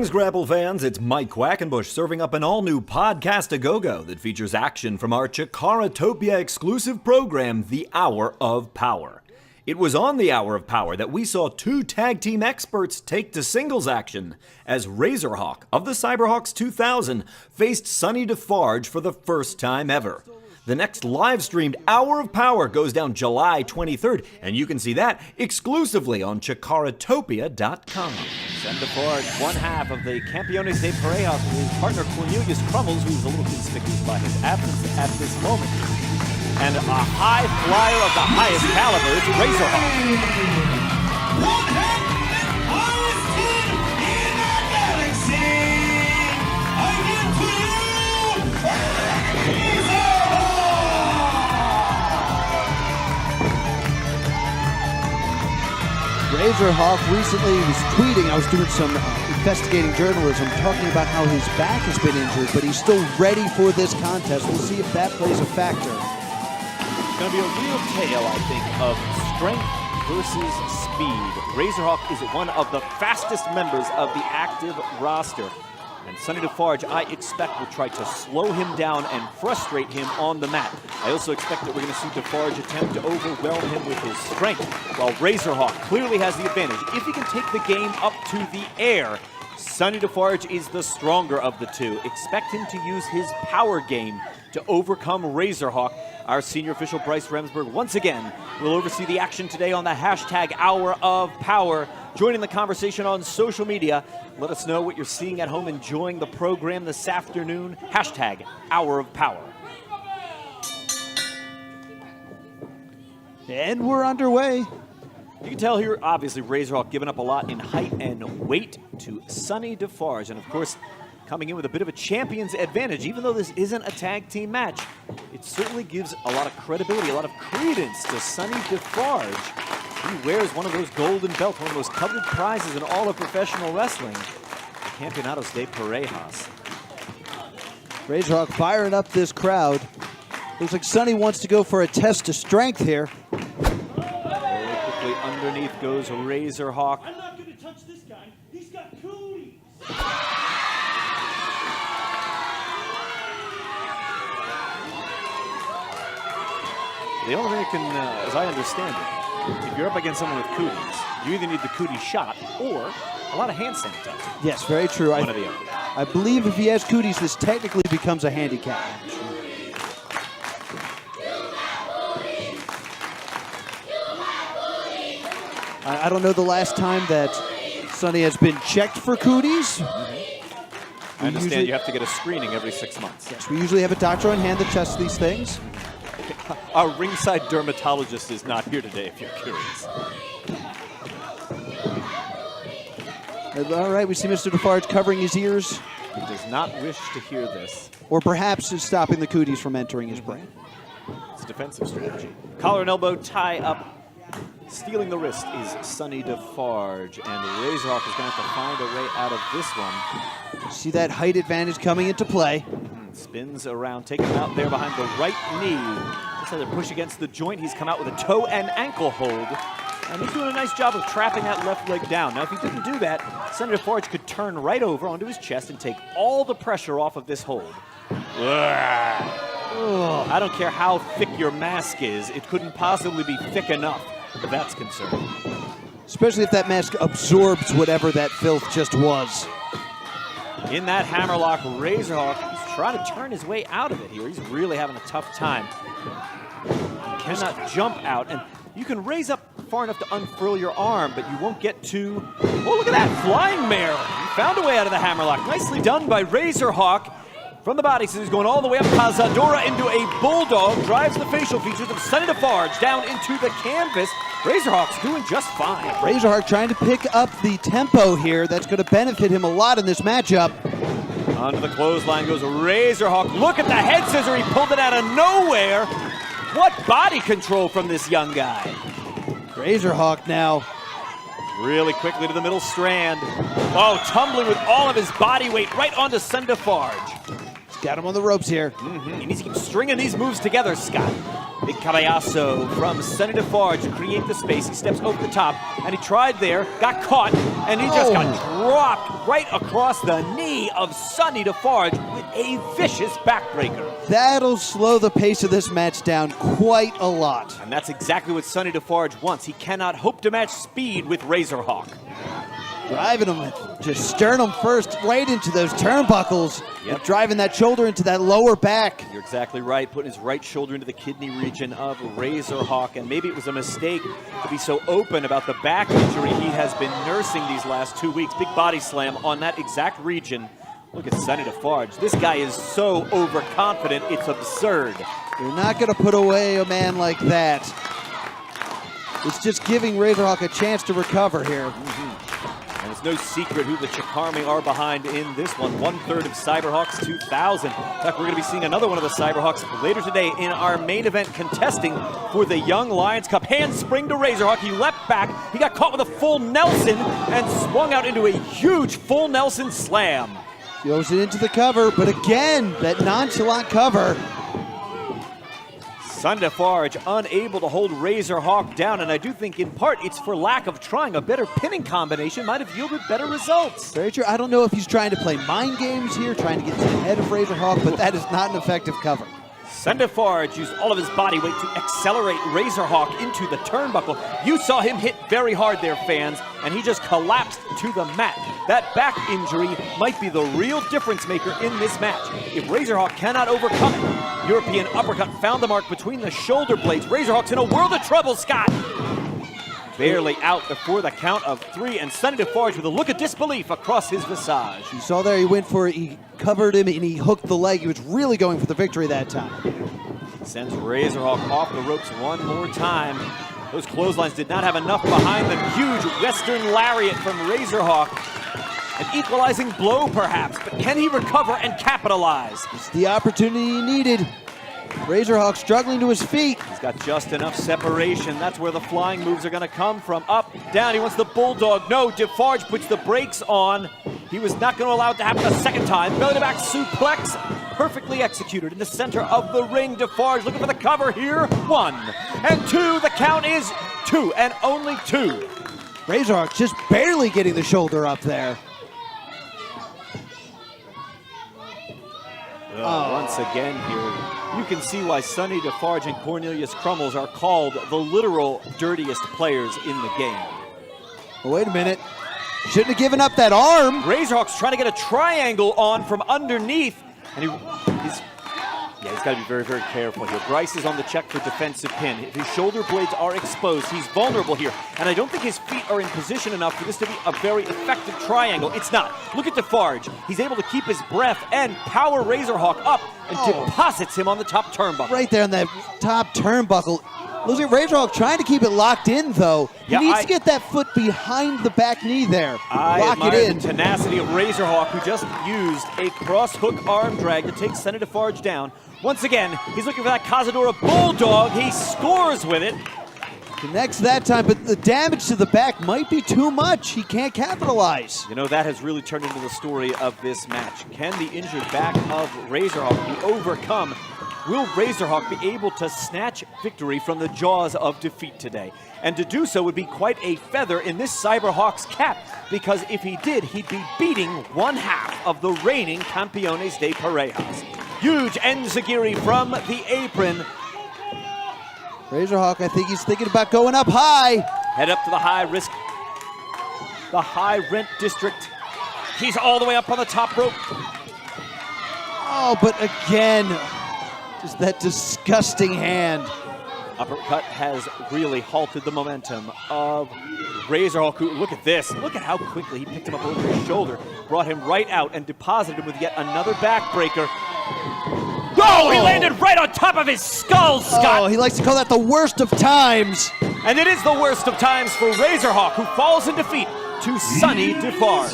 Greetings, Grapple fans. It's Mike Quackenbush serving up an all-new podcast a-go-go that features action from our CHIKARA exclusive program, The Hour of Power. It was on The Hour of Power that we saw two tag team experts take to singles action as Razerhawk of the Cyberhawks 2000 faced Sonny Defarge for the first time ever. The next live-streamed Hour of Power goes down July 23rd, and you can see that exclusively on CHIKARAtopia.com. Sonny Defarge, one half of the Campeones de Parejas with his partner Cornelius Crummels, who's a little conspicuous by his absence at this moment. And a high flyer of the highest caliber, it's Razerhawk. Razerhawk recently was tweeting, I was doing some investigating journalism, talking about how his back has been injured, but he's still ready for this contest. We'll see if that plays a factor. It's going to be a real tale, I think, of strength versus speed. Razerhawk is one of the fastest members of the active roster. And Sonny Defarge, I expect, will try to slow him down and frustrate him on the mat. I also expect that we're going to see Defarge attempt to overwhelm him with his strength, while Razerhawk clearly has the advantage. If he can take the game up to the air, Sonny Defarge is the stronger of the two. Expect him to use his power game to overcome Razerhawk. Our senior official, Bryce Remsburg, once again will oversee the action today on the hashtag Hour of Power. Joining the conversation on social media, let us know what you're seeing at home, enjoying the program this afternoon. Hashtag Hour of Power. And we're underway. You can tell here, obviously, Razerhawk giving up a lot in height and weight to Sonny Defarge. And, of course, coming in with a bit of a champion's advantage. Even though this isn't a tag team match, it certainly gives a lot of credibility, a lot of credence to Sonny Defarge. He wears one of those golden belts, one of those coveted prizes in all of professional wrestling, the Campeonatos de Parejas. Razerhawk firing up this crowd. Looks like Sonny wants to go for a test of strength here. Very quickly underneath goes Razerhawk. I'm not going to touch this guy. He's got cooties. The only thing that can, as I understand it, if you're up against someone with cooties, you either need the cootie shot or a lot of hand sanitizer. Yes, very true. One or the other. I believe if he has cooties, this technically becomes a handicap match. I don't know the last time that Sonny has been checked for cooties. I understand you have to get a screening every 6 months. Yes, we usually have a doctor on hand that tests these things. Our ringside dermatologist is not here today, if you're curious. All right, we see Mr. Defarge covering his ears. He does not wish to hear this. Or perhaps is stopping the cooties from entering his brain. It's a defensive strategy. Collar and elbow tie up. Stealing the wrist is Sonny Defarge, and Razerhawk is going to have to find a way out of this one. See that height advantage coming into play. Spins around, taking him out there behind the right knee. Just had to push against the joint. He's come out with a toe and ankle hold. And he's doing a nice job of trapping that left leg down. Now, if he didn't do that, Sonny Defarge could turn right over onto his chest and take all the pressure off of this hold. I don't care how thick your mask is. It couldn't possibly be thick enough, if that's concerned. Especially if that mask absorbs whatever that filth just was. In that hammerlock, Razerhawk is trying to turn his way out of it here. He's really having a tough time. He cannot jump out, and you can raise up far enough to unfurl your arm, but you won't get to... Oh, look at that, flying mare. He found a way out of the hammerlock. Nicely done by Razerhawk. From the body, so he's going all the way up Cazadora into a bulldog, drives the facial features of Sonny Defarge down into the canvas. Razerhawk's doing just fine. Razerhawk trying to pick up the tempo here. That's going to benefit him a lot in this matchup. Onto the clothesline goes Razerhawk. Look at the head scissor. He pulled it out of nowhere. What body control from this young guy. Razerhawk now. Really quickly to the middle strand. Oh, tumbling with all of his body weight right onto Sonny Defarge. Got him on the ropes here. He needs to keep stringing these moves together, Scott. Big cabellazo from Sonny Defarge to create the space. He steps over the top, and he tried there, got caught, and he just got dropped right across the knee of Sonny Defarge with a vicious backbreaker. That'll slow the pace of this match down quite a lot. And that's exactly what Sonny Defarge wants. He cannot hope to match speed with Razerhawk. Driving him just sternum first right into those turnbuckles. Yep. Driving that shoulder into that lower back. You're exactly right, putting his right shoulder into the kidney region of Razerhawk, and maybe it was a mistake to be so open about the back injury he has been nursing these last 2 weeks. Big body slam on that exact region. Look at Sonny Defarge. This guy is so overconfident, it's absurd. You're not going to put away a man like that. It's just giving Razerhawk a chance to recover here. And it's no secret who the Chikarami are behind in this one. 1/3 of Cyberhawks 2000. In fact, we're going to be seeing another one of the Cyberhawks later today in our main event contesting for the Young Lions Cup. Handspring to Razerhawk. He leapt back. He got caught with a full Nelson and swung out into a huge full Nelson slam. Goes it into the cover, but again, that nonchalant cover. Sonny Defarge unable to hold Razerhawk down, and I do think in part it's for lack of trying. A better pinning combination might have yielded better results. Very true. I don't know if he's trying to play mind games here, trying to get to the head of Razerhawk, but that is not an effective cover. Sonny Defarge used all of his body weight to accelerate Razerhawk into the turnbuckle. You saw him hit very hard there, fans, and he just collapsed to the mat. That back injury might be the real difference maker in this match. If Razerhawk cannot overcome it, European uppercut found the mark between the shoulder blades. Razerhawk's in a world of trouble, Scott. Barely out before the count of 3, and Sonny Defarge with a look of disbelief across his visage. You saw there, he went for it, he covered him, and he hooked the leg. He was really going for the victory that time. Sends Razerhawk off the ropes one more time. Those clotheslines did not have enough behind them. Huge Western lariat from Razerhawk. An equalizing blow, perhaps, but can he recover and capitalize? It's the opportunity he needed. Razerhawk struggling to his feet. He's got just enough separation. That's where the flying moves are going to come from. Up, down, he wants the bulldog. No, Defarge puts the brakes on. He was not going to allow it to happen a second time. Belly to back suplex, perfectly executed in the center of the ring. Defarge looking for the cover here. 1 and 2, the count is 2 and only 2. Razerhawk just barely getting the shoulder up there. Once again here, you can see why Sonny Defarge and Cornelius Crummels are called the literal dirtiest players in the game. Oh, wait a minute. Shouldn't have given up that arm. Razerhawk's trying to get a triangle on from underneath, and he's got to be very, very careful here. Bryce is on the check for defensive pin. If his shoulder blades are exposed, he's vulnerable here, and I don't think his feet are in position enough for this to be a very effective triangle. It's not. Look at Defarge. He's able to keep his breath and power Razerhawk up and deposits him on the top turnbuckle. Right there on that top turnbuckle. Looks like Razerhawk trying to keep it locked in, though. He needs to get that foot behind the back knee there. Lock it in. The tenacity of Razerhawk, who just used a cross-hook arm drag to take Sonny Defarge down. Once again, he's looking for that Cazadora Bulldog. He scores with it. Connects that time, but the damage to the back might be too much. He can't capitalize. You know, that has really turned into the story of this match. Can the injured back of Razerhawk be overcome? Will Razerhawk be able to snatch victory from the jaws of defeat today? And to do so would be quite a feather in this Cyberhawk's cap, because if he did, he'd be beating 1/2 of the reigning Campeones de Parejas. Huge enziguri from the apron. Razerhawk, I think he's thinking about going up high. Head up to the high rent district. He's all the way up on the top rope. Oh, but again, just that disgusting hand. Uppercut has really halted the momentum of Razerhawk. Look at this. Look at how quickly he picked him up over his shoulder, brought him right out, and deposited him with yet another backbreaker. Oh, he landed right on top of his skull, Scott! Oh, he likes to call that the worst of times. And it is the worst of times for Razerhawk, who falls in defeat to Sonny Defarge.